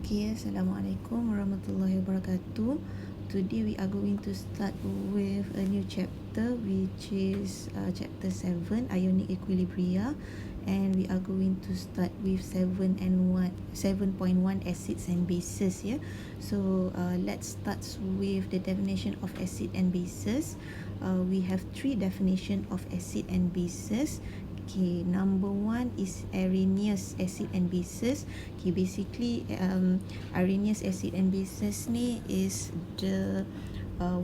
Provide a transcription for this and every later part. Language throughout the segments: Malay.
Okay, Assalamualaikum warahmatullahi wabarakatuh. Today we are going to start with a new chapter, which is chapter 7, Ionic Equilibria, and we are going to start with 7.1 acids and bases. Yeah, so let's start with the definition of acid and bases. We have three definition of acid and bases. Okay, number one is Arrhenius acid and bases. Okay, basically Arrhenius acid and bases ni is the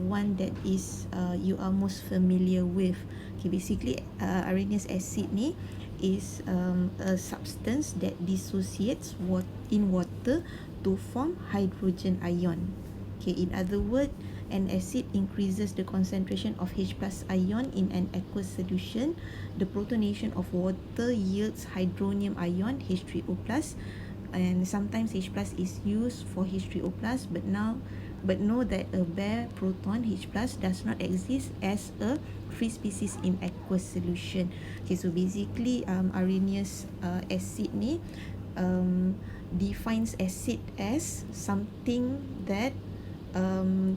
one that is you are most familiar with. Okay, basically Arrhenius acid ni is a substance that dissociates in water to form hydrogen ion. Okay, in other words, an acid increases the concentration of H plus ion in an aqueous solution. The protonation of water yields hydronium ion H3O plus, and sometimes H plus is used for H3O plus, but know that a bare proton H plus does not exist as a free species in aqueous solution. Okay, so basically Arrhenius acid ni defines acid as something that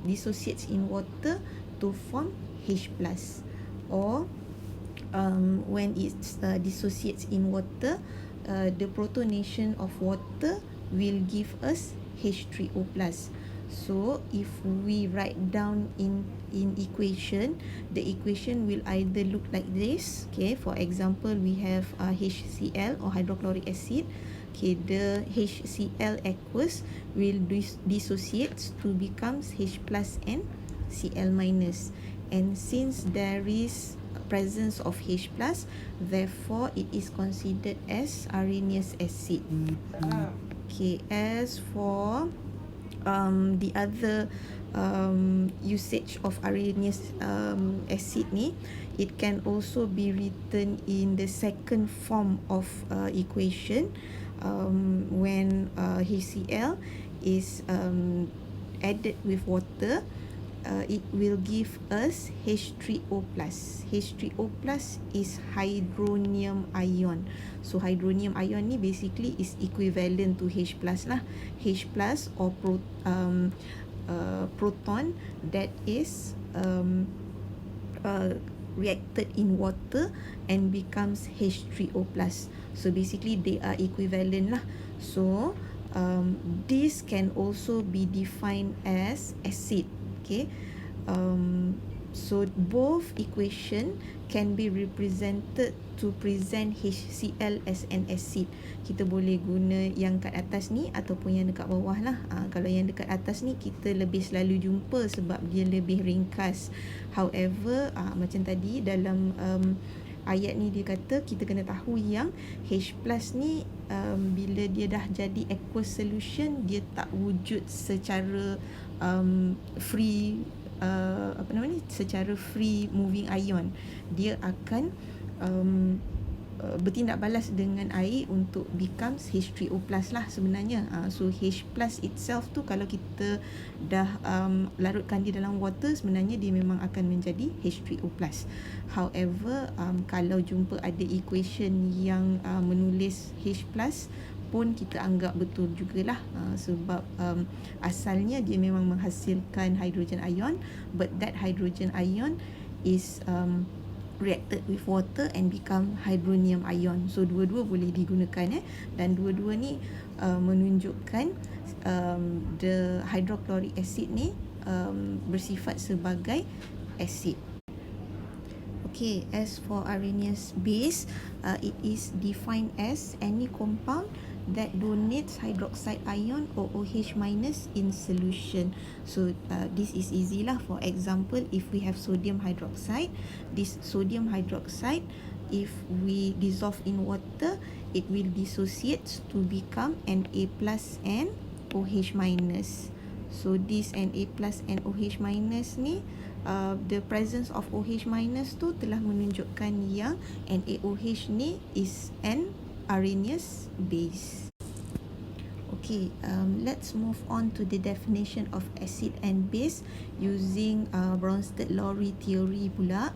dissociates in water to form H plus, or when it dissociates in water, the protonation of water will give us H3O plus. So if we write down in equation, the equation will either look like this. Okay, for example, we have HCl or hydrochloric acid. Okay, the HCl aqueous will dissociate to becomes H plus and Cl minus, and since there is presence of H plus, therefore it is considered as Arrhenius acid. Okay, as for the other usage of Arrhenius acid ni, it can also be written in the second form of equation, when HCl is added with water, it will give us H3O plus. H3O plus is hydronium ion. So hydronium ion ni basically is equivalent to H plus lah. H plus or proton that is reacted in water and becomes H3O plus. So basically they are equivalent lah. So this can also be defined as acid. Okay, so both equation can be represented to present HCl as an acid. Kita boleh guna yang kat atas ni ataupun yang dekat bawah lah. Kalau yang dekat atas ni kita lebih selalu jumpa sebab dia lebih ringkas. However, macam tadi dalam ayat ni dia kata kita kena tahu yang H plus ni bila dia dah jadi aqueous solution, dia tak wujud secara free secara free moving ion. Dia akan bertindak balas dengan air untuk becomes H3O plus lah sebenarnya. So H plus itself tu kalau kita dah larutkan dia dalam water, sebenarnya dia memang akan menjadi H3O plus. However, kalau jumpa ada equation yang menulis H plus pun kita anggap betul jugalah, sebab asalnya dia memang menghasilkan hydrogen ion, but that hydrogen ion is reacted with water and become hydronium ion. So dua-dua boleh digunakan dan dua-dua ni menunjukkan the hydrochloric acid ni bersifat sebagai acid. Okay, as for Arrhenius base, it is defined as any compound that donates hydroxide ion or OH minus in solution. So this is easy lah. For example, if we have sodium hydroxide, this sodium hydroxide, if we dissolve in water, it will dissociate to become Na plus and OH minus. So this Na plus and OH minus ni, the presence of OH minus tu telah menunjukkan yang NaOH ni is an Arrhenius base. Okay, let's move on to the definition of acid and base using Bronsted-Lowry theory pula.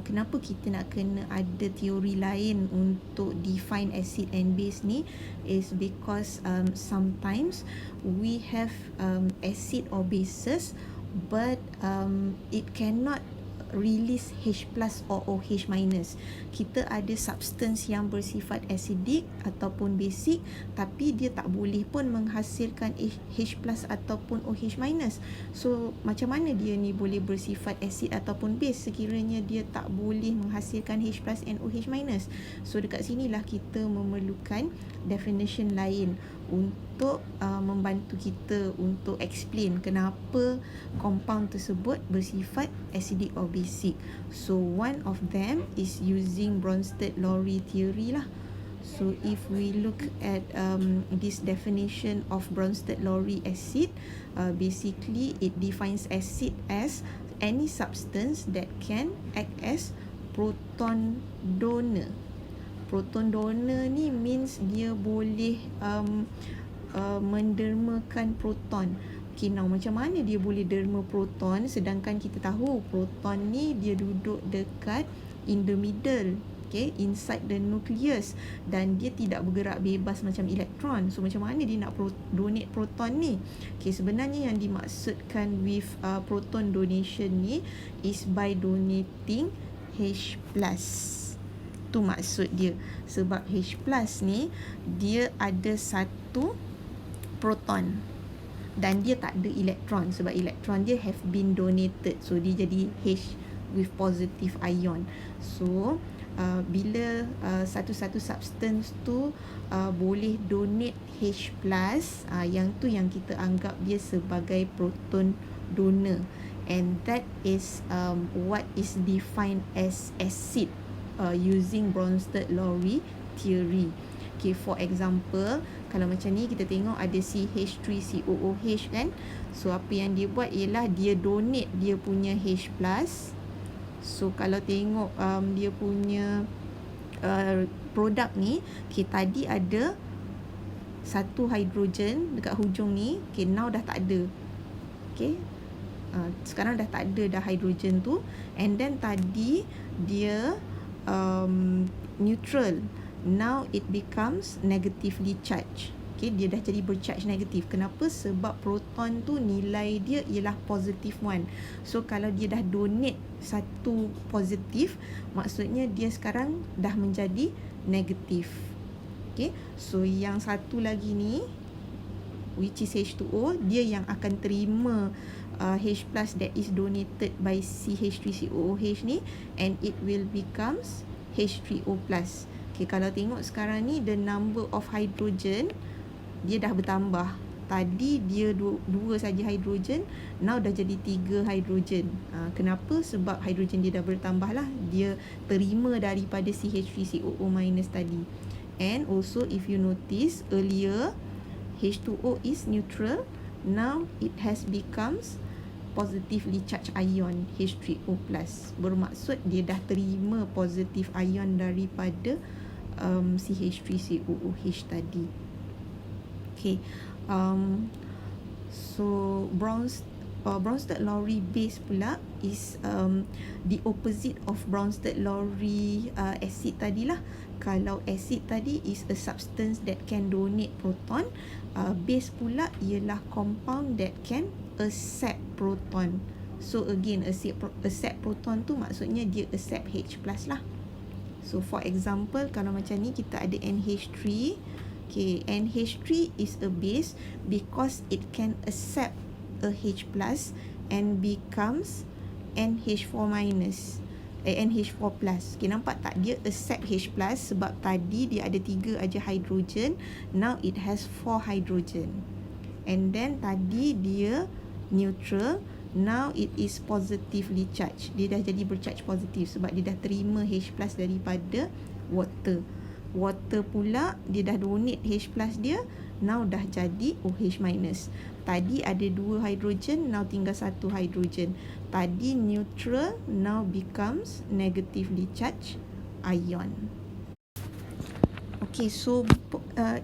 Kenapa kita nak kena ada teori lain untuk define acid and base ni is because sometimes we have acid or bases but it cannot release H plus or OH minus. Kita ada substance yang bersifat acidic ataupun basic tapi dia tak boleh pun menghasilkan H plus ataupun OH minus. So macam mana dia ni boleh bersifat acid ataupun base sekiranya dia tak boleh menghasilkan H plus and OH minus? So dekat sinilah kita memerlukan definition lain untuk membantu kita untuk explain kenapa compound tersebut bersifat acidic or basic. So one of them is using Bronsted-Lowry theory lah. So if we look at this definition of Bronsted-Lowry acid, basically it defines acid as any substance that can act as proton donor. Proton donor ni means dia boleh mendermakan proton. Okay, now macam mana dia boleh derma proton sedangkan kita tahu proton ni dia duduk dekat in the middle, okay, inside the nucleus dan dia tidak bergerak bebas macam elektron. So macam mana dia nak donate proton ni? Okay, sebenarnya yang dimaksudkan with proton donation ni is by donating H plus. Tu maksud dia. Sebab H plus ni dia ada satu proton dan dia tak ada elektron sebab elektron dia have been donated, so dia jadi H with positive ion. So bila satu-satu substance tu boleh donate H plus, yang tu yang kita anggap dia sebagai proton donor, and that is what is defined as acid using Bronsted-Lowry theory. Okay, for example, kalau macam ni kita tengok ada CH3COOH kan. So apa yang dia buat ialah dia donate dia punya H plus. So kalau tengok dia punya produk ni, okay, tadi ada satu hidrogen dekat hujung ni, okay, now dah tak ada. Okay, sekarang dah tak ada dah hidrogen tu, and then tadi dia neutral, now it becomes negatively charged. Okay, dia dah jadi bercharge negatif. Kenapa? Sebab proton tu nilai dia ialah positive 1. So kalau dia dah donate satu positif, maksudnya dia sekarang dah menjadi negatif. Okay, so yang satu lagi ni which is H2O, dia yang akan terima H plus that is donated by CH3COOH ni, and it will becomes H3O plus. Okay, kalau tengok sekarang ni the number of hydrogen dia dah bertambah. Tadi dia dua saja hidrogen, now dah jadi 3 hidrogen. Kenapa? Sebab hidrogen dia dah bertambah lah. Dia terima daripada CH3COO minus tadi. And also if you notice earlier H2O is neutral, now it has becomes positively charged ion H3O plus. Bermaksud dia dah terima positive ion daripada CH3COOH tadi. Okay, so Bronsted-Lowry base pula is the opposite of Bronsted-Lowry acid tadilah. Kalau acid tadi is a substance that can donate proton, base pula ialah compound that can accept proton. So again, accept proton tu maksudnya dia accept H plus lah. So for example, kalau macam ni kita ada NH3. Okay, NH3 is a base because it can accept a H plus and becomes NH4 minus. NH4 plus. Okay, nampak tak? Dia accept H plus sebab tadi dia ada 3 aja hidrogen. Now it has 4 hydrogen. And then tadi dia neutral. Now it is positively charged. Dia dah jadi bercharge positif sebab dia dah terima H plus daripada water. Water pula dia dah donate H plus dia, now dah jadi OH minus. Tadi ada 2 hydrogen, now tinggal 1 hydrogen. Tadi neutral, now becomes negatively charged ion. Okay, so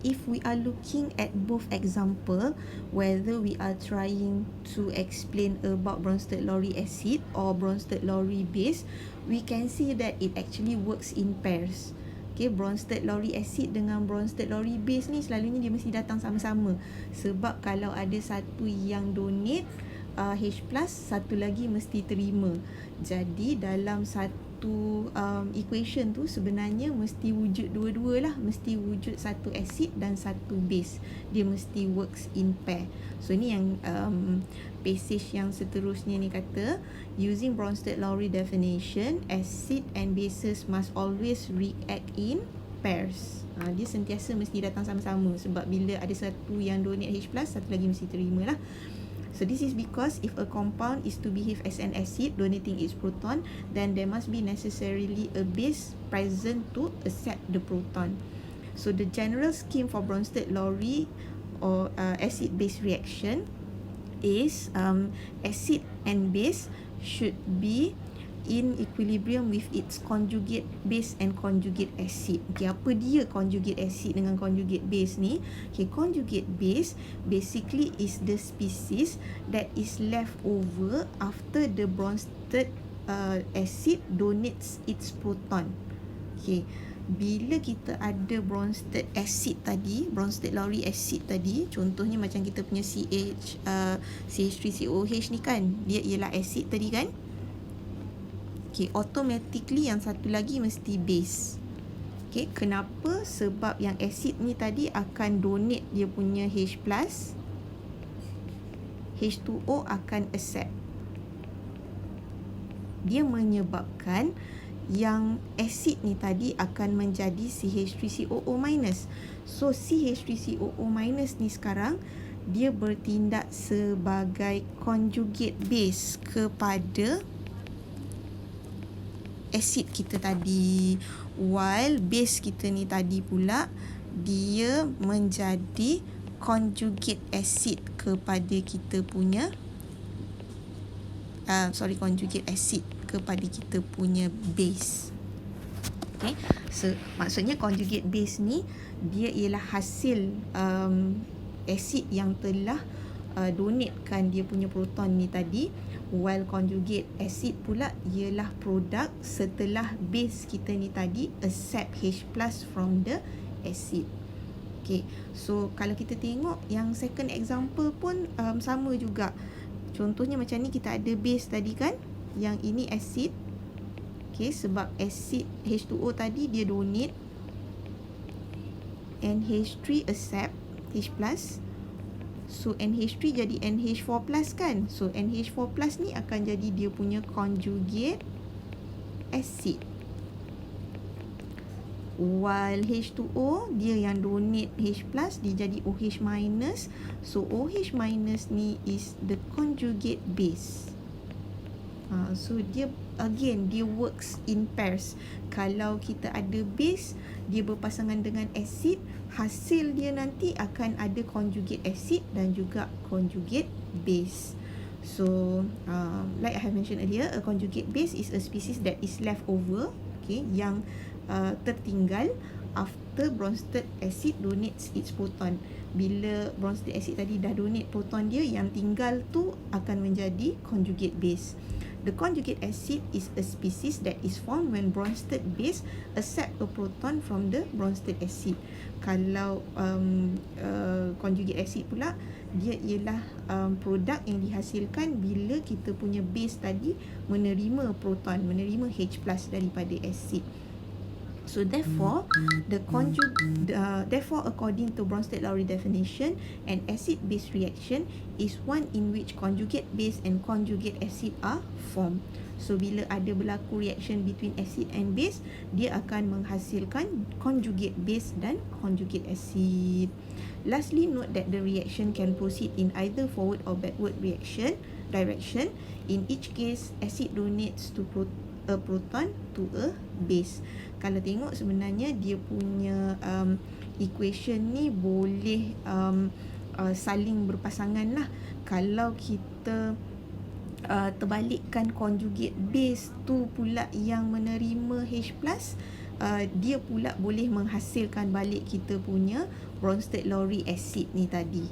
if we are looking at both example, whether we are trying to explain about Bronsted-Lowry acid or Bronsted-Lowry base, we can see that it actually works in pairs. Okay, Bronsted-Lowry acid dengan Bronsted-Lowry base ni selalunya dia mesti datang sama-sama. Sebab kalau ada satu yang donate H+, satu lagi mesti terima. Jadi dalam satu equation tu sebenarnya mesti wujud dua-dua lah, mesti wujud satu acid dan satu base. Dia mesti works in pair. So ni yang passage yang seterusnya ni kata, using Bronsted-Lowry definition, acid and bases must always react in pairs. Dia sentiasa mesti datang sama-sama, sebab bila ada satu yang donate H+, satu lagi mesti terima lah. So this is because if a compound is to behave as an acid donating its proton, then there must be necessarily a base present to accept the proton. So the general scheme for Bronsted-Lowry or acid-base reaction is acid and base should be in equilibrium with its conjugate base and conjugate acid. Okay, apa dia conjugate acid dengan conjugate base ni? Okay, conjugate base basically is the species that is left over after the Bronsted acid donates its proton. Okay, bila kita ada Bronsted acid tadi, Bronsted-Lowry acid tadi, contohnya macam kita punya CH3COOH ni kan, dia ialah acid tadi kan. Okay, automatically yang satu lagi mesti base. Okay, kenapa? Sebab yang acid ni tadi akan donate dia punya H+, H2O akan accept. Dia menyebabkan yang acid ni tadi akan menjadi CH3COO-. So CH3COO- ni sekarang dia bertindak sebagai conjugate base kepada acid kita tadi, while base kita ni tadi pula dia menjadi conjugate acid kepada kita punya conjugate acid kepada kita punya base. Okay, so maksudnya conjugate base ni dia ialah hasil acid yang telah donatekan dia punya proton ni tadi, while conjugate acid pula ialah produk setelah base kita ni tadi accept H+ from the acid. Okay, so kalau kita tengok yang second example pun sama juga. Contohnya macam ni, kita ada base tadi kan, yang ini acid. Okay, sebab acid H2O tadi dia donate and H3 accept H+. So NH3 jadi NH4+ kan. So NH4+ ni akan jadi dia punya conjugate acid. While H2O dia yang donate H+, dia jadi OH-. So OH- ni is the conjugate base. So dia again dia works in pairs. Kalau kita ada base, dia berpasangan dengan acid, hasil dia nanti akan ada conjugate acid dan juga conjugate base. So like I have mentioned earlier, a conjugate base is a species that is left over, okay, yang tertinggal after Bronsted acid donates its proton. Bila Bronsted acid tadi dah donate proton dia, yang tinggal tu akan menjadi conjugate base. The conjugate acid is a species that is formed when Bronsted base accept a proton from the Bronsted acid. Kalau conjugate acid pula, dia ialah produk yang dihasilkan bila kita punya base tadi menerima proton, menerima H+ daripada acid. So therefore, therefore according to Bronsted-Lowry definition, an acid-base reaction is one in which conjugate base and conjugate acid are formed. So bila ada berlaku reaction between acid and base, dia akan menghasilkan conjugate base dan conjugate acid. Lastly, note that the reaction can proceed in either forward or backward direction. In each case, acid donates to a proton to a base. Kalau tengok sebenarnya dia punya equation ni boleh saling berpasangan lah. Kalau kita terbalikkan conjugate base tu pula yang menerima H+, dia pula boleh menghasilkan balik kita punya Bronsted-Lowry acid ni tadi.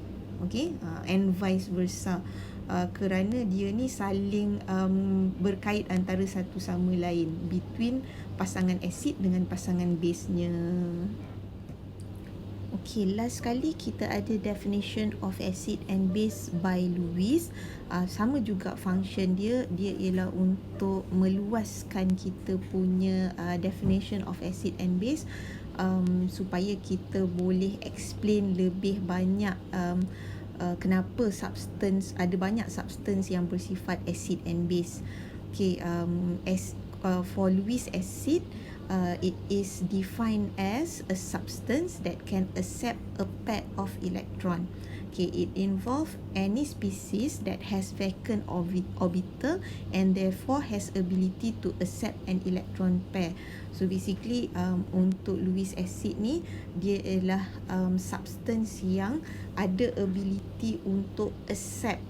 Okay, and vice versa. Kerana dia ni saling berkait antara satu sama lain between pasangan asid dengan pasangan base-nya. Okay, last sekali kita ada definition of acid and base by Lewis. Sama juga function dia ialah untuk meluaskan kita punya definition of acid and base, supaya kita boleh explain lebih banyak kenapa ada banyak substance yang bersifat acid and base. Okay, for Lewis acid, it is defined as a substance that can accept a pair of electron. Okay, it involves any species that has vacant orbital and therefore has ability to accept an electron pair. So basically, untuk Lewis acid ni, dia ialah substance yang ada ability untuk accept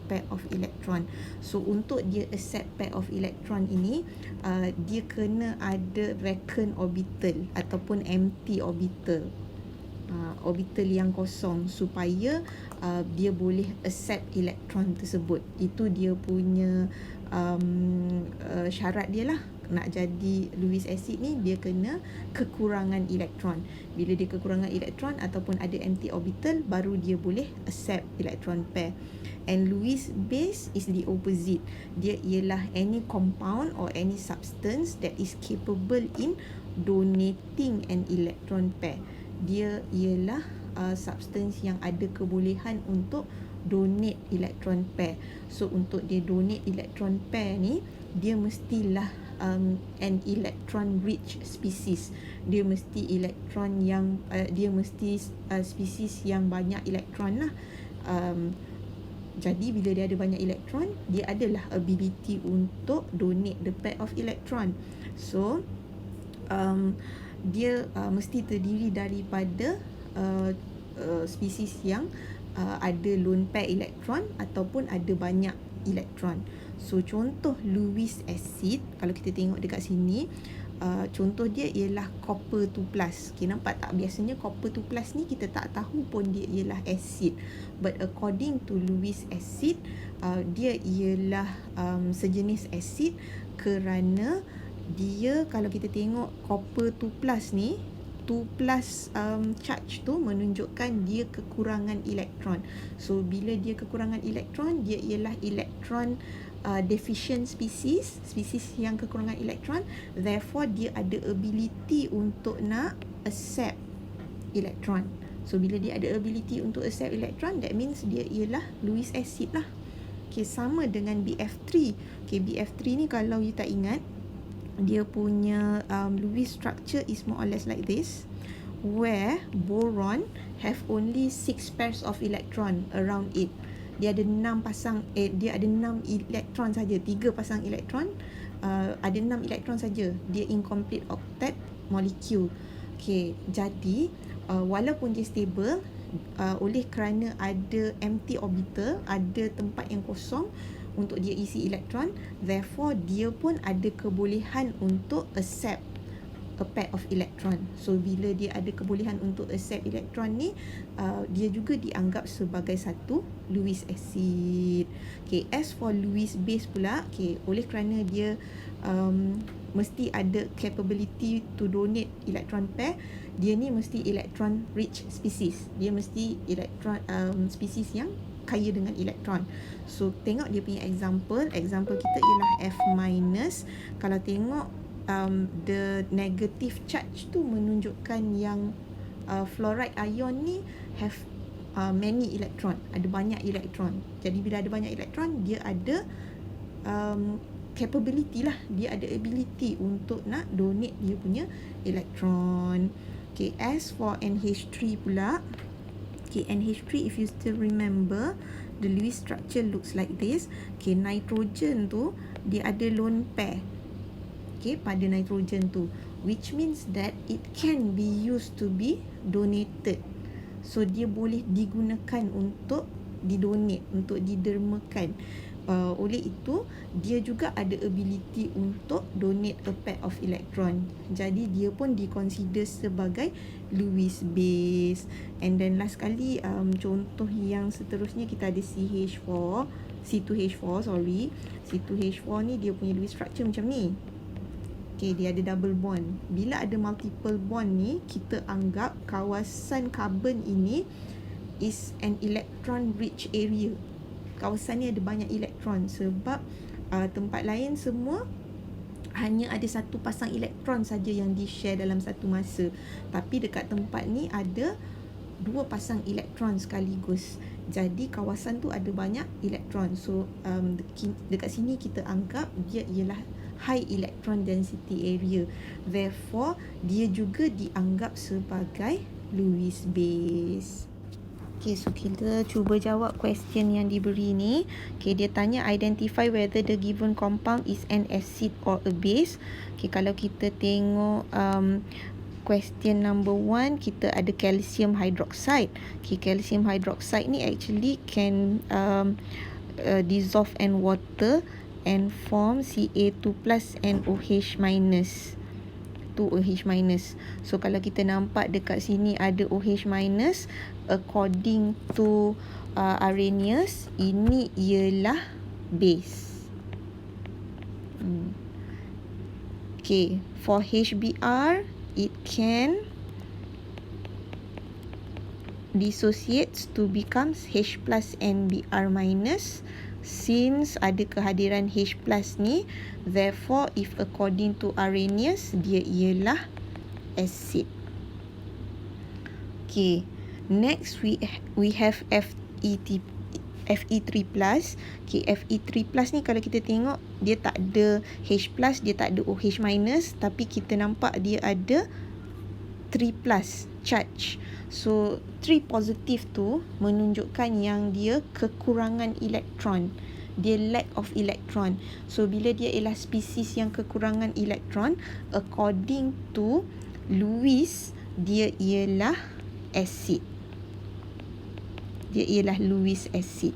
pair of electron. So untuk dia accept pair of electron ini, dia kena ada vacant orbital ataupun empty orbital, orbital yang kosong, supaya dia boleh accept elektron tersebut. Itu dia punya syarat dia lah. Nak jadi Lewis acid ni, dia kena kekurangan elektron. Bila dia kekurangan elektron ataupun ada empty orbital, baru dia boleh accept electron pair. And Lewis base is the opposite. Dia ialah any compound or any substance that is capable in donating an electron pair. Dia ialah substance yang ada kebolehan untuk donate electron pair. So untuk dia donate electron pair ni, dia mestilah an electron rich species. Dia mesti elektron yang dia mesti species yang banyak elektron lah. Jadi bila dia ada banyak elektron, dia adalah ability untuk donate the pair of electron. So dia mesti terdiri daripada spesies yang ada lone pair elektron ataupun ada banyak elektron. So contoh Lewis acid, kalau kita tengok dekat sini, contoh dia ialah copper 2+. Okay, nampak tak? Biasanya copper 2+ ni kita tak tahu pun dia ialah acid. But according to Lewis acid, dia ialah sejenis acid kerana dia, kalau kita tengok copper 2+ ni, 2+ charge tu menunjukkan dia kekurangan elektron. So bila dia kekurangan elektron, dia ialah elektron deficient species yang kekurangan elektron. Therefore dia ada ability untuk nak accept elektron. So bila dia ada ability untuk accept elektron, that means dia ialah Lewis acid lah. Okay, sama dengan BF3. Okay, BF3 ni kalau you tak ingat, dia punya Lewis structure is more or less like this, where boron have only 6 pairs of electron around it. Dia ada 6 elektron saja, 3 pasang elektron, ada 6 elektron saja. Dia incomplete octet molecule. Okay, jadi walaupun dia stable, oleh kerana ada empty orbital, ada tempat yang kosong untuk dia isi elektron, therefore dia pun ada kebolehan untuk accept a pair of electron. So bila dia ada kebolehan untuk accept elektron ni, dia juga dianggap sebagai satu Lewis acid. Okay, as for Lewis base pula, okay, oleh kerana dia mesti ada capability to donate electron pair, dia ni mesti electron rich species. Dia mesti electron species yang kaya dengan elektron. So tengok dia punya example kita ialah F-. Kalau tengok the negative charge tu menunjukkan yang fluoride ion ni have many electron, ada banyak elektron. Jadi bila ada banyak elektron, dia ada capability lah, dia ada ability untuk nak donate dia punya elektron. Okay, as for NH3 pula, okay, NH3, if you still remember, the Lewis structure looks like this. Okay, nitrogen tu dia ada lone pair, okay, pada nitrogen tu, which means that it can be used to be donated. So dia boleh digunakan untuk didonate, untuk didermakan. oleh itu dia juga ada ability untuk donate a pair of electron. Jadi dia pun diconsider sebagai Lewis base. And then last kali contoh yang seterusnya kita ada C2H4 sorry. C2H4 ni dia punya Lewis structure macam ni. Okay, dia ada double bond. Bila ada multiple bond ni, kita anggap kawasan karbon ini is an electron rich area. Kawasan ni ada banyak elektron sebab tempat lain semua hanya ada satu pasang elektron saja yang di-share dalam satu masa. Tapi dekat tempat ni ada dua pasang elektron sekaligus. Jadi kawasan tu ada banyak elektron. So dekat sini kita anggap dia ialah high electron density area. Therefore, dia juga dianggap sebagai Lewis base. Okay, so kita cuba jawab question yang diberi ni. Okay, dia tanya identify whether the given compound is an acid or a base. Okay, kalau kita tengok question number 1, kita ada calcium hydroxide. Okay, calcium hydroxide ni actually can dissolve in water and form Ca2 plus and OH minus. 2OH minus. So kalau kita nampak dekat sini ada OH minus, according to Arrhenius, ini ialah base. Okay, for HBr, it can dissociates to becomes H plus and Br minus. Since ada kehadiran H plus ni, therefore if according to Arrhenius, dia ialah acid. Okay, next we have Fe3 plus. Okay, Fe3 plus ni kalau kita tengok dia tak ada H plus, dia tak ada OH minus, tapi kita nampak dia ada 3 plus charge. So 3 positif tu menunjukkan yang dia kekurangan elektron. Dia lack of electron. So bila dia ialah spesies yang kekurangan elektron, according to Lewis, dia ialah acid. Dia ialah Lewis acid.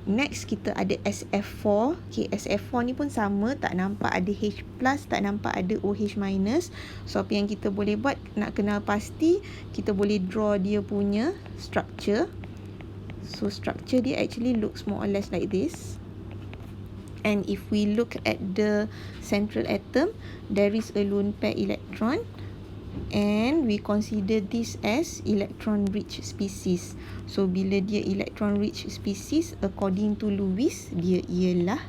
Next kita ada SF4. Okay, SF4 ni pun sama, tak nampak ada H plus, tak nampak ada OH minus. So apa yang kita boleh buat, nak kenal pasti, kita boleh draw dia punya structure. So structure dia actually looks more or less like this. And if we look at the central atom, there is a lone pair electron. And we consider this as electron rich species. So bila dia electron rich species, according to Lewis, dia ialah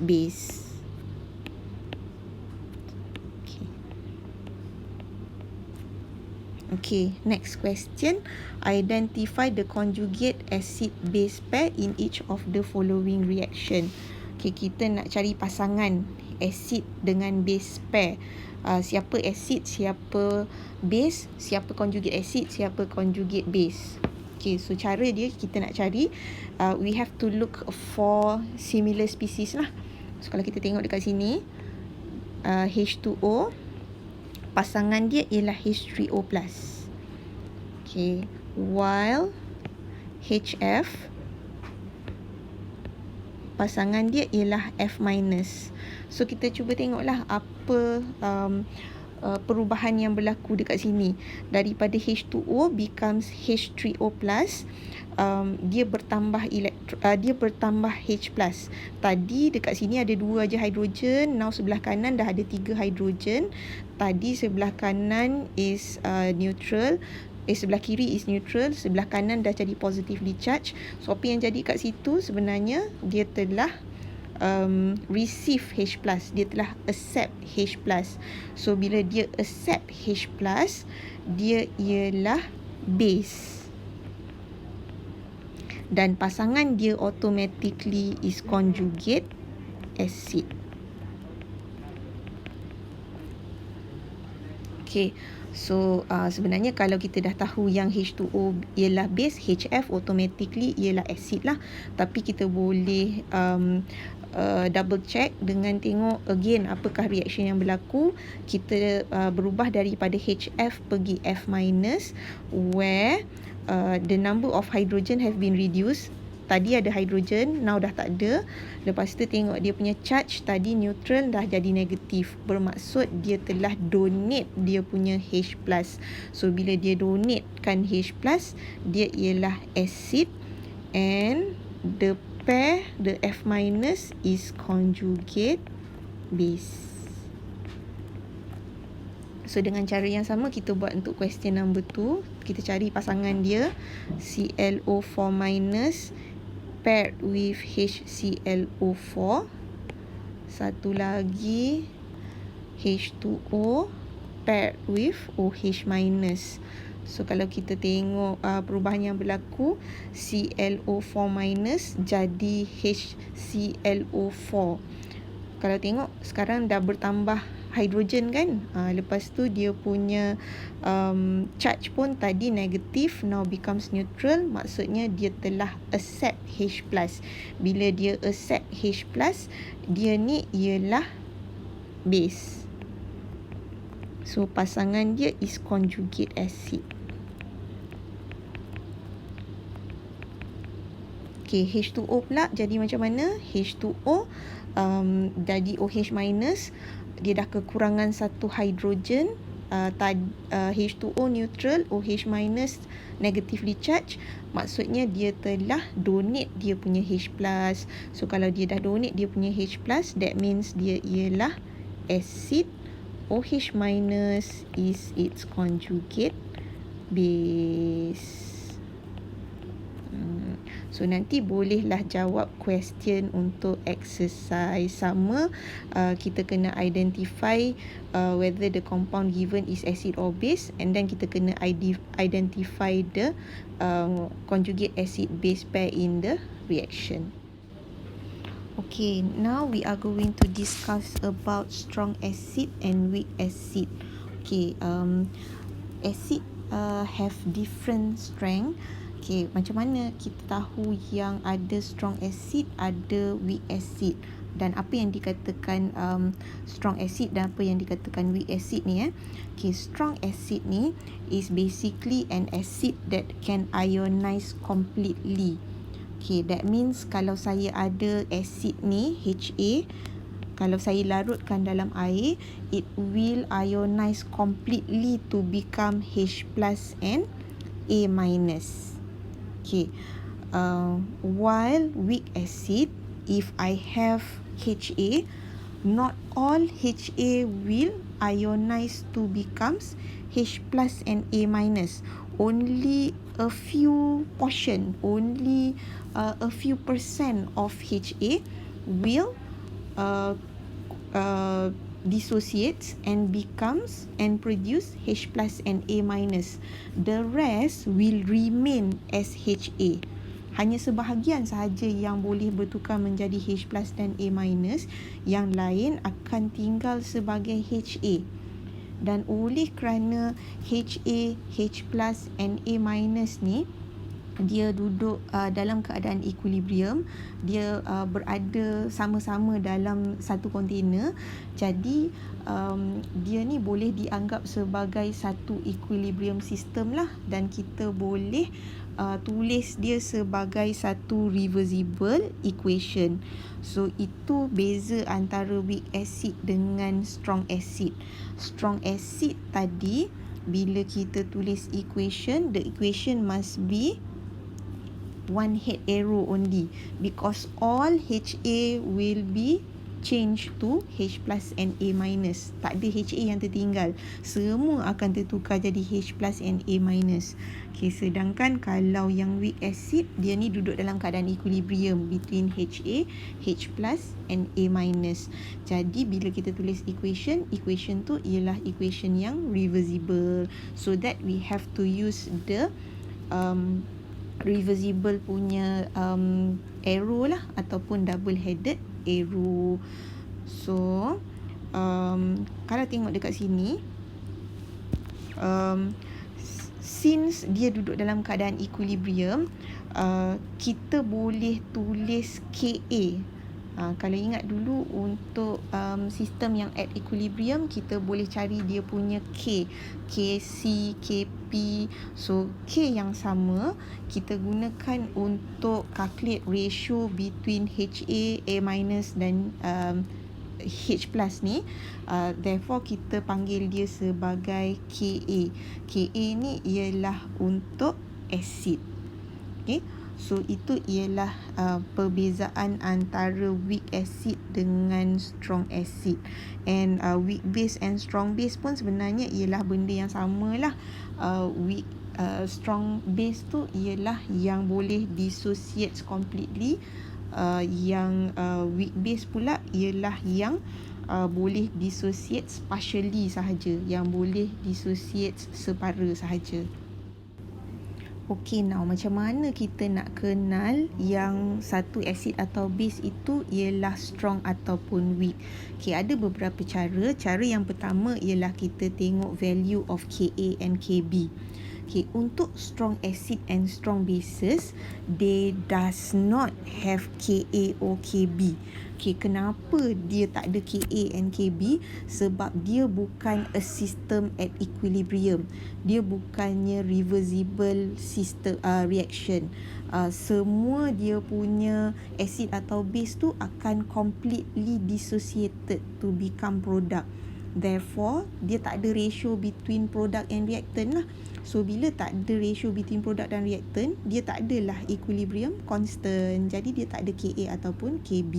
base. Okay, next question. Identify the conjugate acid base pair in each of the following reaction. Okay, kita nak cari pasangan acid dengan base pair. Siapa acid, siapa base, siapa conjugate acid, siapa conjugate base. Okay, so cara dia kita nak cari, we have to look for similar species lah. So kalau kita tengok dekat sini, H2O, pasangan dia ialah H3O+. Okay, while HF, pasangan dia ialah F-. So kita cuba tengoklah apa perubahan yang berlaku dekat sini. Daripada H2O becomes H3O+, dia bertambah H+. Tadi dekat sini ada 2 aja hidrogen, now sebelah kanan dah ada 3 hidrogen. Tadi sebelah kanan is neutral, sebelah kiri is neutral, sebelah kanan dah jadi positively charged. So apa yang jadi kat situ sebenarnya dia telah receive H+, dia telah accept H+. So bila dia accept H+, dia ialah base. Dan pasangan dia automatically is conjugate acid. Okay, so sebenarnya kalau kita dah tahu yang H2O ialah base, HF automatically ialah acid lah. Tapi kita boleh double check dengan tengok again apakah reaction yang berlaku. Kita berubah daripada HF pergi F minus, where the number of hydrogen have been reduced. Tadi ada hydrogen, now dah tak ada. Lepas tu tengok dia punya charge, tadi neutral dah jadi negatif. Bermaksud dia telah donate dia punya H+. So bila dia donatekan H+, dia ialah acid, and the pair, the F minus, is conjugate base. So dengan cara yang sama kita buat untuk question number 2. Kita cari pasangan dia, ClO4 minus paired with HClO4. Satu lagi H2O paired with OH minus. So kalau kita tengok perubahan yang berlaku, ClO4 minus jadi HClO4. Kalau tengok sekarang dah bertambah hidrogen kan. Lepas tu dia punya charge pun tadi negatif, now becomes neutral. Maksudnya dia telah accept H+. Bila dia accept H+, dia ni ialah base. So pasangan dia is conjugate acid. Okay, H2O pula jadi macam mana? H2O jadi OH minus. Dia dah kekurangan satu hidrogen. H2O neutral, OH minus negatively charged. Maksudnya dia telah donate dia punya H+. So kalau dia dah donate dia punya H+, that means dia ialah acid. OH minus is its conjugate base. So nanti bolehlah jawab question untuk exercise sama. Kita kena identify whether the compound given is acid or base, and then kita kena identify the conjugate acid base pair in the reaction. Okay, now we are going to discuss about strong acid and weak acid. Okay, acid have different strength. Okay, macam mana kita tahu yang ada strong acid, ada weak acid, dan apa yang dikatakan strong acid dan apa yang dikatakan weak acid ni Okay, strong acid ni is basically an acid that can ionize completely. Okay, that means kalau saya ada acid ni HA, kalau saya larutkan dalam air, it will ionize completely to become H+ and A-. Okay, while weak acid, if I have HA, not all HA will ionize to becomes H+ and A-. Only a few portion, only a few percent of HA will dissociates and becomes and produce H+ and A-. The rest will remain as HA. Hanya sebahagian sahaja yang boleh bertukar menjadi H+ dan A-. Yang lain akan tinggal sebagai HA. Dan oleh kerana HA, H+ and A- ni dia duduk dalam keadaan equilibrium, dia berada sama-sama dalam satu kontainer. Jadi dia ni boleh dianggap sebagai satu equilibrium system lah, dan kita boleh tulis dia sebagai satu reversible equation. So itu beza antara weak acid dengan strong acid. Strong acid tadi bila kita tulis equation, the equation must be one head arrow only, because all HA will be changed to H+ and A-. Tak ada HA yang tertinggal, semua akan tertukar jadi H+ and A-. Okay, sedangkan kalau yang weak acid, dia ni duduk dalam keadaan equilibrium between HA, H+ and A-. Jadi bila kita tulis equation tu ialah equation yang reversible, so that we have to use the reversible punya arrow lah, ataupun double headed arrow. So kalau tengok dekat sini, since dia duduk dalam keadaan equilibrium, kita boleh tulis KA Kalau ingat dulu untuk sistem yang at equilibrium, kita boleh cari dia punya K, KC, KP. So K yang sama kita gunakan untuk calculate ratio between HA, A minus dan H plus ni. Therefore kita panggil dia sebagai KA. KA ni ialah untuk acid. Okay. So itu ialah perbezaan antara weak acid dengan strong acid. And weak base and strong base pun sebenarnya ialah benda yang sama lah. Strong base tu ialah yang boleh dissociate completely. Yang weak base pula ialah yang boleh dissociate partially sahaja, yang boleh dissociate separa sahaja. Okay, now macam mana kita nak kenal yang satu acid atau base itu ialah strong ataupun weak? Okay, ada beberapa cara. Cara yang pertama ialah kita tengok value of Ka and Kb. Okay, untuk strong acid and strong bases, they does not have Ka or Kb. Okay, kenapa dia tak ada Ka and Kb? Sebab dia bukan a system at equilibrium. Dia bukannya reversible system reaction. Semua dia punya acid atau base tu akan completely dissociated to become product. Therefore, dia tak ada ratio between product and reactant lah. So, bila tak ada ratio between product dan reactant, dia tak adalah equilibrium constant. Jadi, dia tak ada Ka ataupun Kb.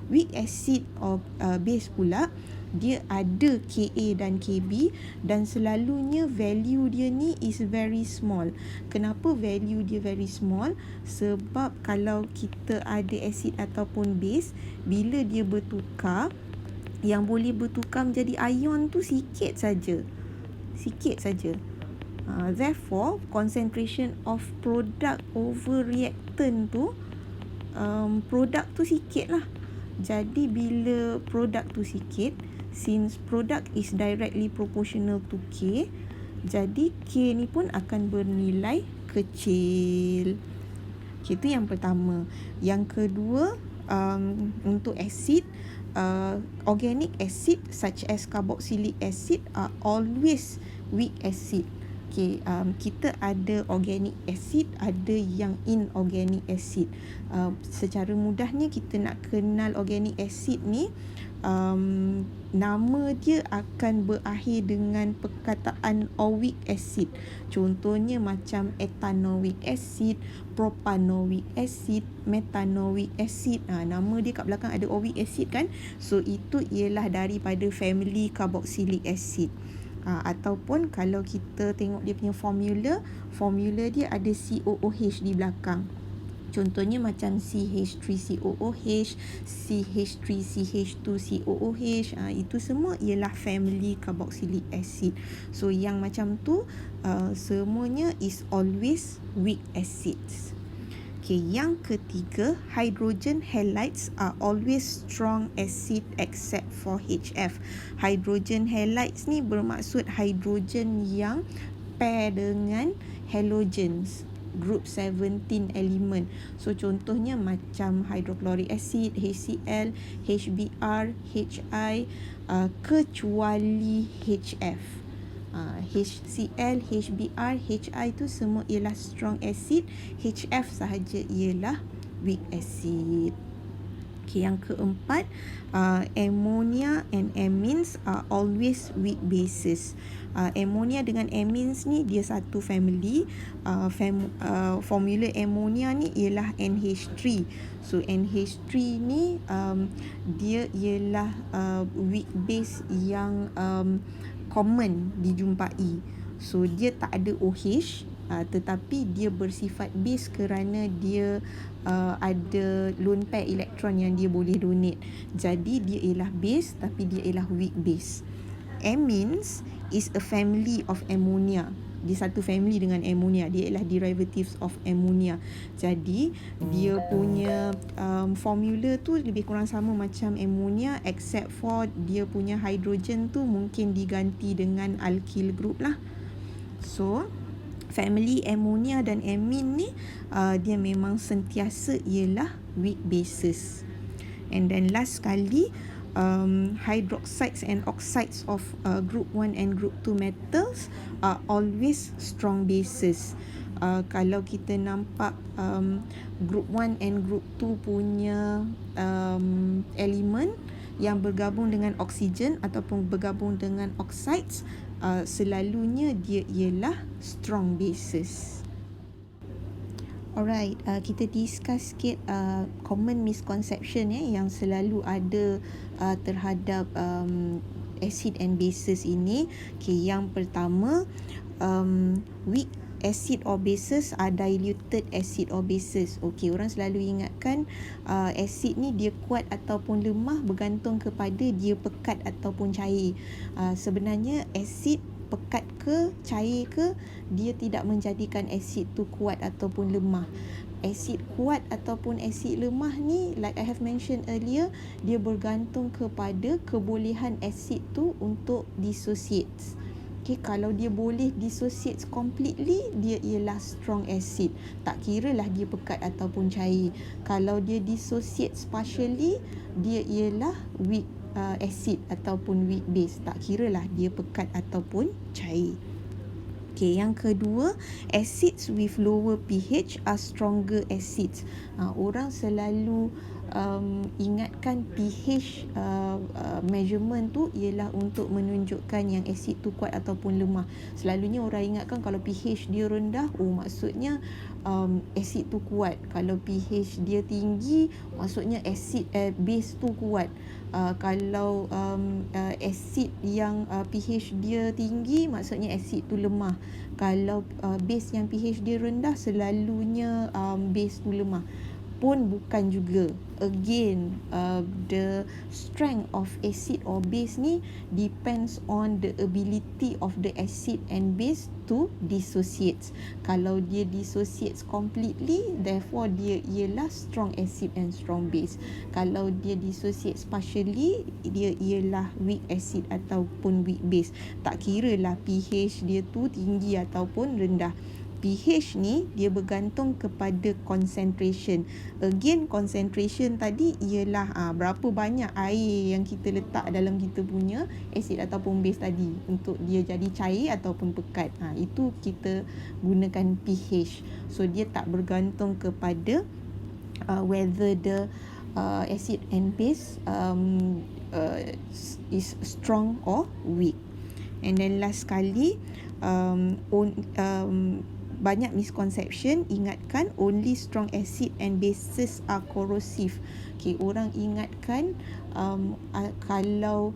Weak acid or base pula, dia ada Ka dan Kb dan selalunya value dia ni is very small. Kenapa value dia very small? Sebab kalau kita ada acid ataupun base, bila dia bertukar, yang boleh bertukar menjadi ion tu sikit saja. Therefore, concentration of product over reactant tu, product tu sikit lah. Jadi bila product tu sikit, since product is directly proportional to K, jadi K ni pun akan bernilai kecil. Itu yang pertama. Yang kedua, untuk acid, organic acid such as carboxylic acid are always weak acid. Okay, kita ada organic acid, ada yang inorganic acid. Secara mudahnya kita nak kenal organic acid ni, nama dia akan berakhir dengan perkataan oic acid. Contohnya macam ethanoic acid, propanoic acid, methanoic acid. Nama dia kat belakang ada oic acid kan. So itu ialah daripada family carboxylic acid. Ataupun kalau kita tengok dia punya formula dia ada COOH di belakang. Contohnya macam CH3COOH, CH3CH2COOH. Itu semua ialah family carboxylic acid. So yang macam tu semuanya is always weak acids. Okay, yang ketiga, hydrogen halides are always strong acid except for HF. Hydrogen halides ni bermaksud hydrogen yang pair dengan halogens, group 17 element. So contohnya macam hydrochloric acid, HCl, HBr, HI, kecuali HF. HCl, HBr, HI tu semua ialah strong acid. HF sahaja ialah weak acid. Okay, yang keempat, ammonia and amines are always weak bases. Ammonia dengan amines ni dia satu family. Formula ammonia ni ialah NH3. So NH3 ni dia ialah weak base yang common dijumpai. So dia tak ada OH, tetapi dia bersifat base kerana dia ada lone pair elektron yang dia boleh donate. Jadi dia ialah base tapi dia ialah weak base. Amines is a family of ammonia. Dia satu family dengan ammonia. Dia ialah derivatives of ammonia. Jadi dia punya formula tu lebih kurang sama macam ammonia, except for dia punya hydrogen tu mungkin diganti dengan alkyl group lah. So family ammonia dan amine ni dia memang sentiasa ialah weak bases. And then last sekali, hydroxides and oxides of group 1 and group 2 metals are always strong bases. Kalau kita nampak group 1 and group 2 punya elemen yang bergabung dengan oksigen ataupun bergabung dengan oxides, selalunya dia ialah strong bases. Alright, kita discuss sikit common misconception yang selalu ada terhadap acid and bases ini. Okay, yang pertama, weak acid or bases are diluted acid or bases. Okay, orang selalu ingatkan acid ni dia kuat ataupun lemah bergantung kepada dia pekat ataupun cair. Sebenarnya acid pekat ke cair ke, dia tidak menjadikan asid tu kuat ataupun lemah. Asid kuat ataupun asid lemah ni, like I have mentioned earlier, dia bergantung kepada kebolehan asid tu untuk dissociate. Okay, kalau dia boleh dissociate completely, dia ialah strong acid. Tak kira lah dia pekat ataupun cair. Kalau dia dissociate partially, dia ialah weak acid ataupun weak base. Tak kira lah dia pekat ataupun cair. Okay, yang kedua, acids with lower pH are stronger acids. Orang selalu ingatkan pH measurement tu ialah untuk menunjukkan yang asid tu kuat ataupun lemah. Selalunya orang ingatkan kalau pH dia rendah, maksudnya asid tu kuat. Kalau pH dia tinggi, maksudnya base tu kuat. Kalau asid yang pH dia tinggi, maksudnya asid tu lemah. Kalau base yang pH dia rendah, selalunya base tu lemah. Pun bukan juga. Again, the strength of acid or base ni depends on the ability of the acid and base to dissociate. Kalau dia dissociates completely, therefore dia ialah strong acid and strong base. Kalau dia dissociates partially, dia ialah weak acid ataupun weak base. Tak kira lah pH dia tu tinggi ataupun rendah. pH ni dia bergantung kepada concentration. Again, concentration tadi ialah berapa banyak air yang kita letak dalam kita punya asid ataupun base tadi untuk dia jadi cair ataupun pekat. Itu kita gunakan pH. So dia tak bergantung kepada whether the acid and base is strong or weak. And then last sekali, banyak misconception. Ingatkan, only strong acid and bases are corrosive. Okay, orang ingatkan kalau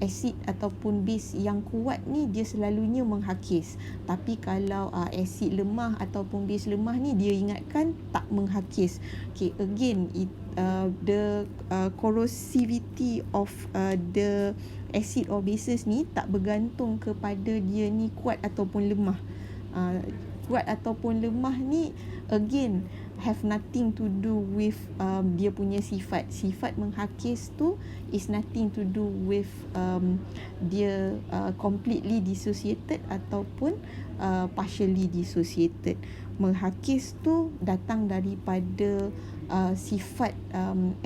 acid ataupun base yang kuat ni dia selalunya menghakis. Tapi kalau acid lemah ataupun base lemah ni, dia ingatkan tak menghakis. Okay, again, the corrosivity of the acid or bases ni tak bergantung kepada dia ni kuat ataupun lemah. Kuat ataupun lemah ni again have nothing to do with dia punya sifat. Sifat menghakis tu is nothing to do with dia completely dissociated ataupun partially dissociated. Menghakis tu datang daripada sifat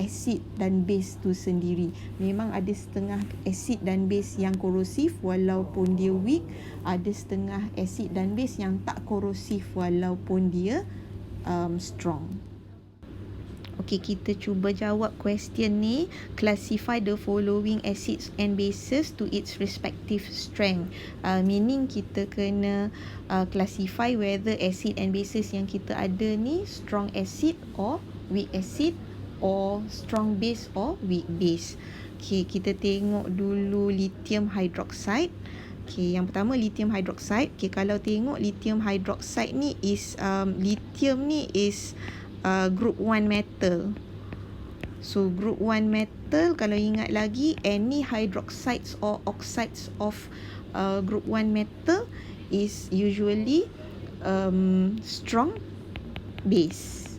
acid dan base tu sendiri. Memang ada setengah acid dan base yang korosif walaupun dia weak, ada setengah acid dan base yang tak korosif walaupun dia strong. Okay, kita cuba jawab question ni. Classify the following acids and bases to its respective strength. Meaning kita kena classify whether acid and bases yang kita ada ni strong acid or weak acid, or strong base or weak base. Okay, kita tengok dulu lithium hydroxide. Okay, yang pertama lithium hydroxide. Okay, kalau tengok lithium hydroxide ni is lithium ni is group 1 metal. So group 1 metal, kalau ingat lagi, any hydroxides or oxides of group 1 metal is usually strong base.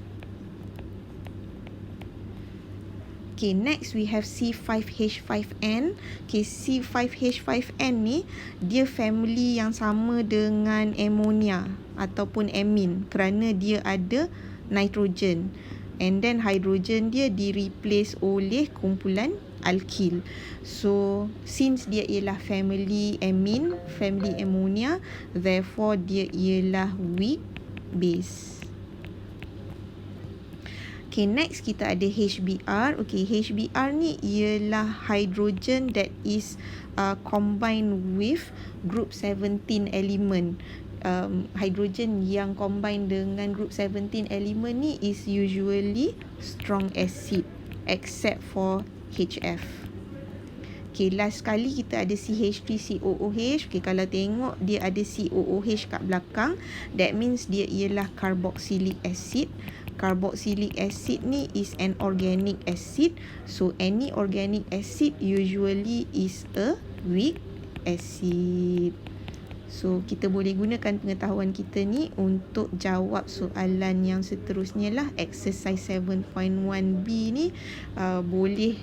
Okay, next we have C5H5N. Okay, C5H5N ni dia family yang sama dengan ammonia ataupun amine kerana dia ada nitrogen. and then hydrogen dia di-replace oleh kumpulan alkyl. So since dia ialah family amine, family ammonia, therefore dia ialah weak base. Okay, next kita ada HBr. Okay, HBr ni ialah hydrogen that is combined with group 17 element. Hydrogen yang combine dengan group 17 element ni is usually strong acid except for HF. Okay, last sekali kita ada CH3COOH. Okay, kalau tengok dia ada COOH kat belakang, that means dia ialah carboxylic acid. Carboxylic acid ni is an organic acid. So any organic acid usually is a weak acid. So kita boleh gunakan pengetahuan kita ni untuk jawab soalan yang seterusnya lah. Exercise 7.1b ni boleh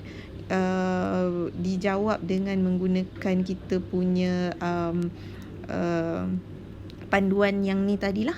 dijawab dengan menggunakan kita punya panduan yang ni tadilah.